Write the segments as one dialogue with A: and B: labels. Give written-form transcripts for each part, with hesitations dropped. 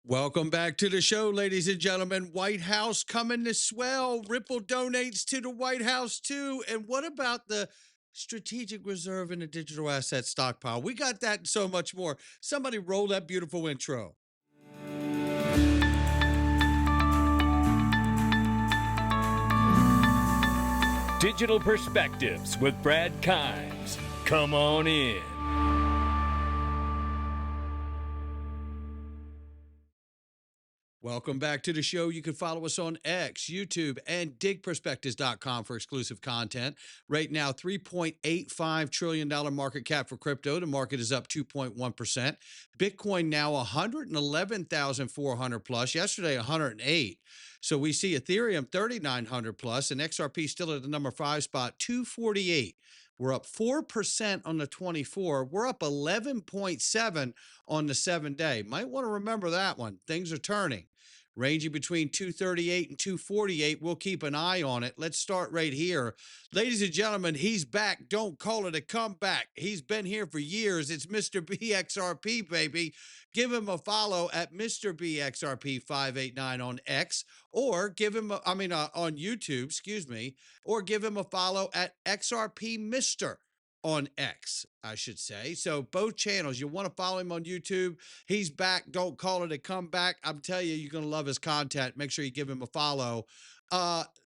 A: Welcome back to the show, ladies and gentlemen. Whitehouse coming to Swell. Ripple donates to the White House too. And what about the strategic reserve in the digital asset stockpile? We got that and so much more. Somebody roll that beautiful intro.
B: Digital Perspectives with Brad Kimes. Come on in.
A: Welcome back to the show. You can follow us on X, YouTube, and DigPerspectives.com for exclusive content. Right now, $3.85 trillion market cap for crypto. The market is up 2.1%. Bitcoin now 111,400 plus. Yesterday, 108. So we see Ethereum 3,900 plus, and XRP still at the number 5 spot, 248. We're up 4% on the 24. We're up 11.7 on the 7-day. Might want to remember that one. Things are turning. Ranging between 238 and 248. We'll keep an eye on it. Let's start right here. Ladies and gentlemen, he's back. Don't call it a comeback. He's been here for years. It's Mr. BXRP, baby. Give him a follow at Mr. BXRP589 on X, or give him, on YouTube, excuse me, or give him a follow at XRP Mr. on X, I should say. So both channels, you want to follow him on YouTube. He's back. Don't call it a comeback. I'm telling you, you're going to love his content. Make sure you give him a follow.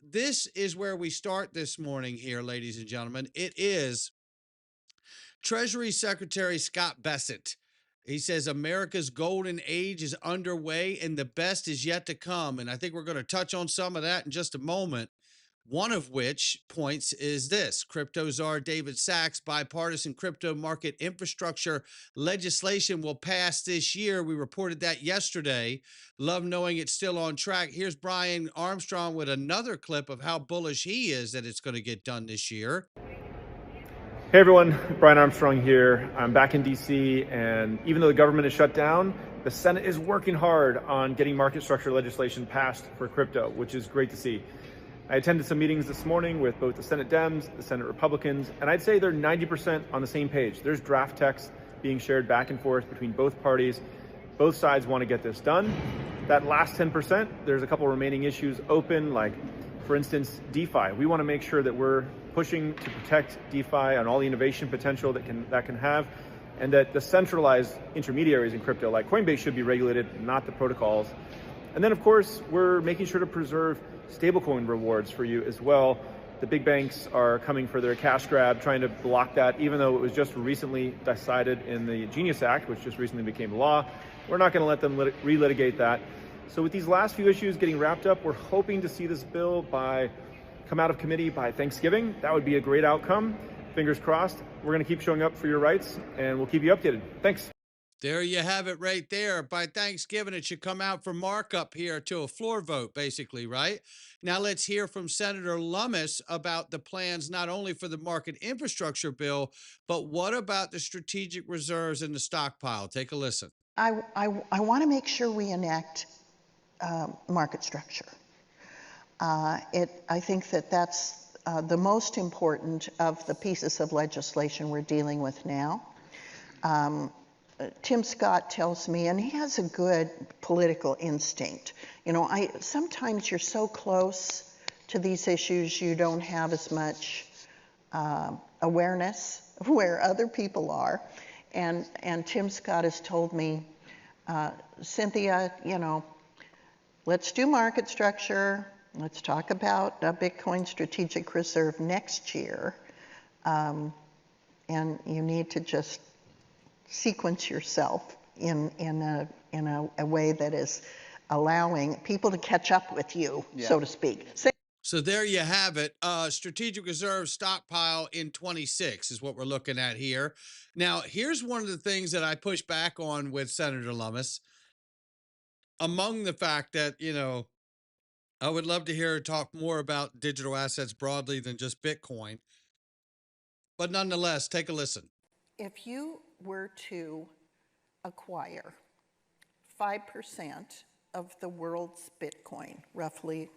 A: This is where we start this morning here, ladies and gentlemen. It is Treasury Secretary Scott Bessent. He says America's golden age is underway and the best is yet to come. And I think we're going to touch on some of that in just a moment. One of which points is this: crypto czar David Sachs, bipartisan crypto market infrastructure legislation will pass this year. We reported that yesterday. Love knowing it's still on track. Here's Brian Armstrong with another clip of how bullish he is that it's going to get done this year.
C: Hey everyone, Brian Armstrong here. I'm back in DC, and even though the government is shut down, the Senate is working hard on getting market structure legislation passed for crypto, which is great to see. I attended some meetings this morning with both the Senate Dems, the Senate Republicans, and I'd say they're 90% on the same page. There's draft text being shared back and forth between both parties. Both sides want to get this done. That last 10%, there's a couple remaining issues open, like, for instance, DeFi. We want to make sure that we're pushing to protect DeFi and all the innovation potential that can have, and that the centralized intermediaries in crypto, like Coinbase, should be regulated, not the protocols. And then, of course, we're making sure to preserve stablecoin rewards for you as well. The big banks are coming for their cash grab, trying to block that, even though it was just recently decided in the Genius Act, which just recently became law. We're not going to let them relitigate that. So with these last few issues getting wrapped up, we're hoping to see this bill come out of committee by Thanksgiving. That would be a great outcome. Fingers crossed. We're going to keep showing up for your rights, and we'll keep you updated. Thanks.
A: There you have it right there. By Thanksgiving, it should come out for markup here to a floor vote, basically, right? Now let's hear from Senator Lummis about the plans not only for the market infrastructure bill, but what about the strategic reserves in the stockpile? Take a listen.
D: I want to make sure we enact market structure. I think that's the most important of the pieces of legislation we're dealing with now. Tim Scott tells me, and he has a good political instinct. You know, sometimes you're so close to these issues, you don't have as much awareness of where other people are. And Tim Scott has told me, Cynthia, you know, let's do market structure. Let's talk about a Bitcoin strategic reserve next year. And you need to just sequence yourself in a way that is allowing people to catch up with you, so to speak.
A: So there you have it. Strategic reserve stockpile in 26 is what we're looking at here. Now, here's one of the things that I push back on with Senator Lummis. Among the fact that, you know, I would love to hear her talk more about digital assets broadly than just Bitcoin. But nonetheless, take a listen.
D: If you were to acquire 5% of the world's Bitcoin, roughly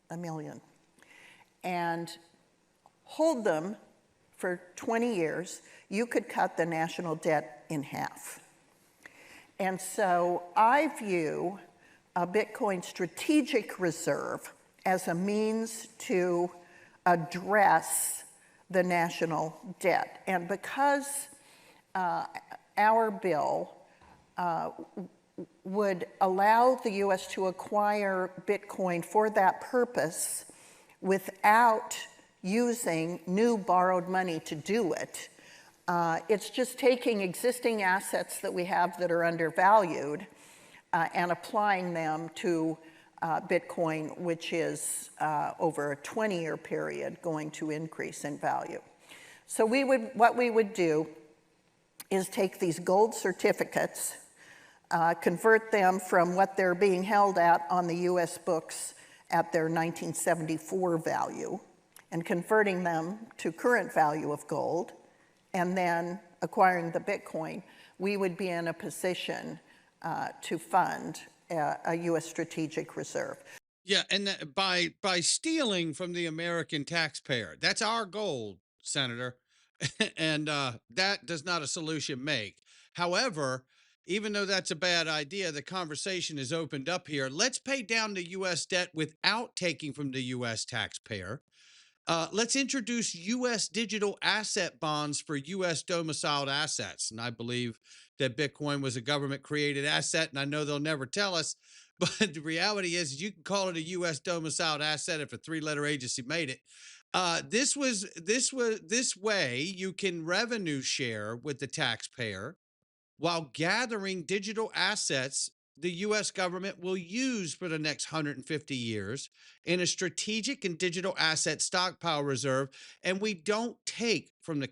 D: 1 million, and hold them for 20 years, you could cut the national debt in half. And so I view a Bitcoin strategic reserve as a means to address the national debt. And because our bill would allow the US to acquire Bitcoin for that purpose without using new borrowed money to do it, it's just taking existing assets that we have that are undervalued and applying them to Bitcoin, which is over a 20-year period going to increase in value. So what we would do is take these gold certificates, convert them from what they're being held at on the US books at their 1974 value, and converting them to current value of gold, and then acquiring the Bitcoin, we would be in a position to fund a US strategic reserve.
A: Yeah, and by stealing from the American taxpayer, that's our gold, Senator, and that does not a solution make. However, even though that's a bad idea, the conversation is opened up here. Let's pay down the U.S. debt without taking from the U.S. taxpayer. Let's introduce U.S. digital asset bonds for U.S. domiciled assets. And I believe that Bitcoin was a government created asset, and I know they'll never tell us. But the reality is you can call it a U.S. domiciled asset if a three-letter agency made it. This way you can revenue share with the taxpayer while gathering digital assets the U.S. government will use for the next 150 years in a strategic and digital asset stockpile reserve. And we don't take from the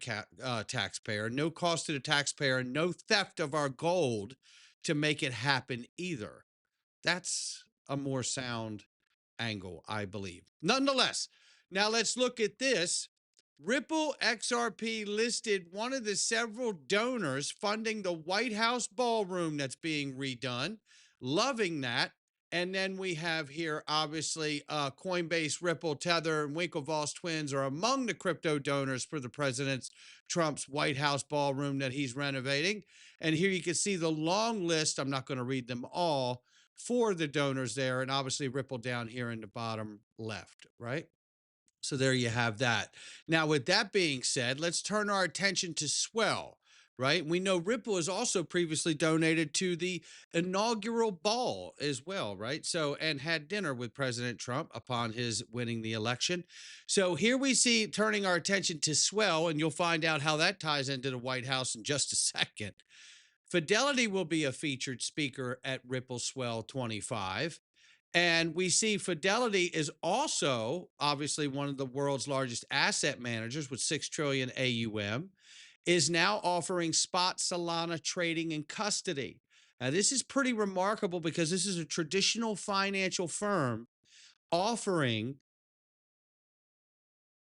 A: taxpayer, no cost to the taxpayer, no theft of our gold to make it happen either. That's a more sound angle, I believe. Nonetheless, now let's look at this. Ripple XRP listed one of the several donors funding the Whitehouse ballroom that's being redone. Loving that. And then we have here, obviously, Coinbase, Ripple, Tether, and Winklevoss twins are among the crypto donors for the President Trump's White House ballroom that he's renovating. And here you can see the long list. I'm not going to read them all for the donors there. And obviously Ripple down here in the bottom left, right? So there you have that. Now, with that being said, let's turn our attention to Swell, right? We know Ripple has also previously donated to the inaugural ball as well, right? So, and had dinner with President Trump upon his winning the election. So here we see turning our attention to Swell, and you'll find out how that ties into the White House in just a second. Fidelity will be a featured speaker at Ripple Swell 25. And we see Fidelity is also obviously one of the world's largest asset managers with 6 trillion AUM, is now offering spot Solana trading and custody. Now, this is pretty remarkable because this is a traditional financial firm offering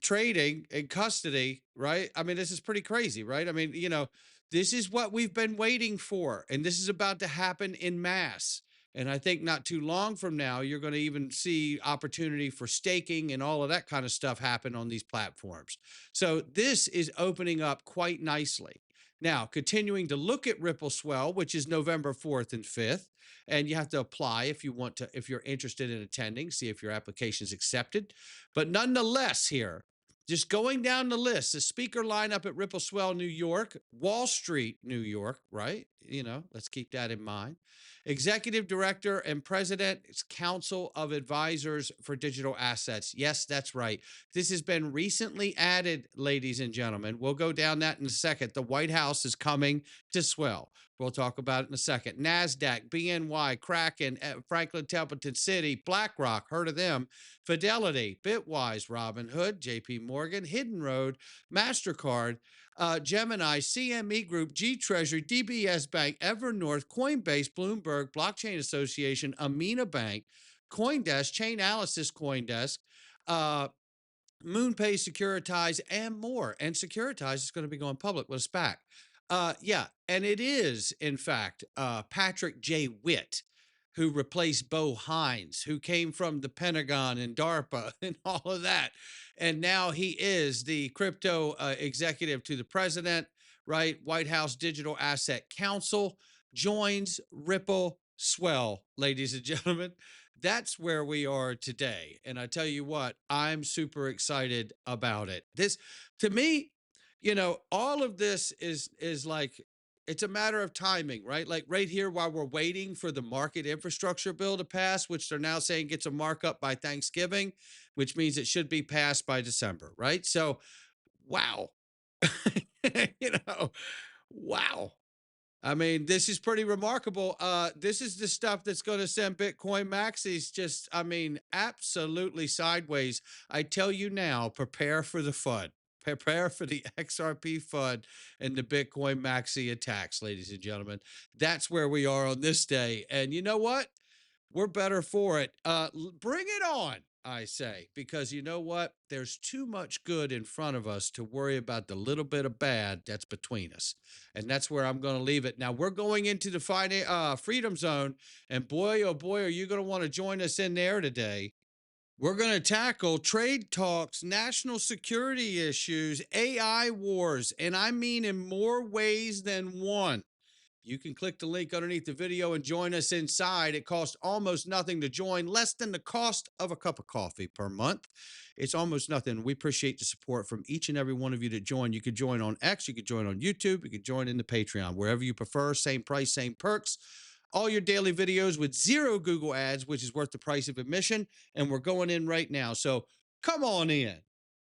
A: trading and custody, right? I mean, this is pretty crazy, right? I mean, you know, this is what we've been waiting for, and this is about to happen in mass. And I think not too long from now, you're going to even see opportunity for staking and all of that kind of stuff happen on these platforms. So this is opening up quite nicely. Now, continuing to look at Ripple Swell, which is November 4th and 5th, and you have to apply if you want to, if you're interested in attending, see if your application is accepted. But nonetheless here, just going down the list, the speaker lineup at Ripple Swell, New York, Wall Street, New York, right? You know, let's keep that in mind. Executive Director and President's Council of Advisors for Digital Assets. Yes, that's right. This has been recently added, ladies and gentlemen. We'll go down that in a second. The White House is coming to Swell. We'll talk about it in a second. NASDAQ, BNY, Kraken, Franklin Templeton City, BlackRock, heard of them, Fidelity, Bitwise, Robinhood, JP Morgan, Hidden Road, MasterCard, Gemini, CME Group, G Treasury, DBS Bank, Evernorth, Coinbase, Bloomberg, Blockchain Association, Amina Bank, CoinDesk, Chainalysis, CoinDesk, MoonPay, Securitize, and more. And Securitize is going to be going public with a SPAC. Yeah, and it is, in fact, Patrick J. Witt, who replaced Bo Hines, who came from the Pentagon and DARPA and all of that. And now he is the crypto executive to the president, right? White House Digital Asset Council joins Ripple Swell, ladies and gentlemen. That's where we are today. And I tell you what, I'm super excited about it. This, to me, all of this is like it's a matter of timing, right? Like right here, while we're waiting for the market infrastructure bill to pass, which they're now saying gets a markup by Thanksgiving, which means it should be passed by December, right? So, wow. you know, wow. I mean, this is pretty remarkable. This is the stuff that's going to send Bitcoin maxis just, I mean, absolutely sideways. I tell you now, prepare for the FUD. Prepare for the XRP FUD and the Bitcoin maxi attacks, ladies and gentlemen. That's where we are on this day. And you know what? We're better for it. Bring it on, I say, because you know what? There's too much good in front of us to worry about the little bit of bad that's between us. And that's where I'm going to leave it. Now, we're going into the freedom zone. And boy, oh boy, are you going to want to join us in there today. We're going to tackle trade talks, national security issues, AI wars, and I mean in more ways than one. You can click the link underneath the video and join us inside. It costs almost nothing to join, less than the cost of a cup of coffee per month. It's almost nothing. We appreciate the support from each and every one of you to join. You could join on X, you could join on YouTube, you could join in the Patreon, wherever you prefer. Same price, same perks. All your daily videos with 0 Google ads, which is worth the price of admission. And we're going in right now. So come on in.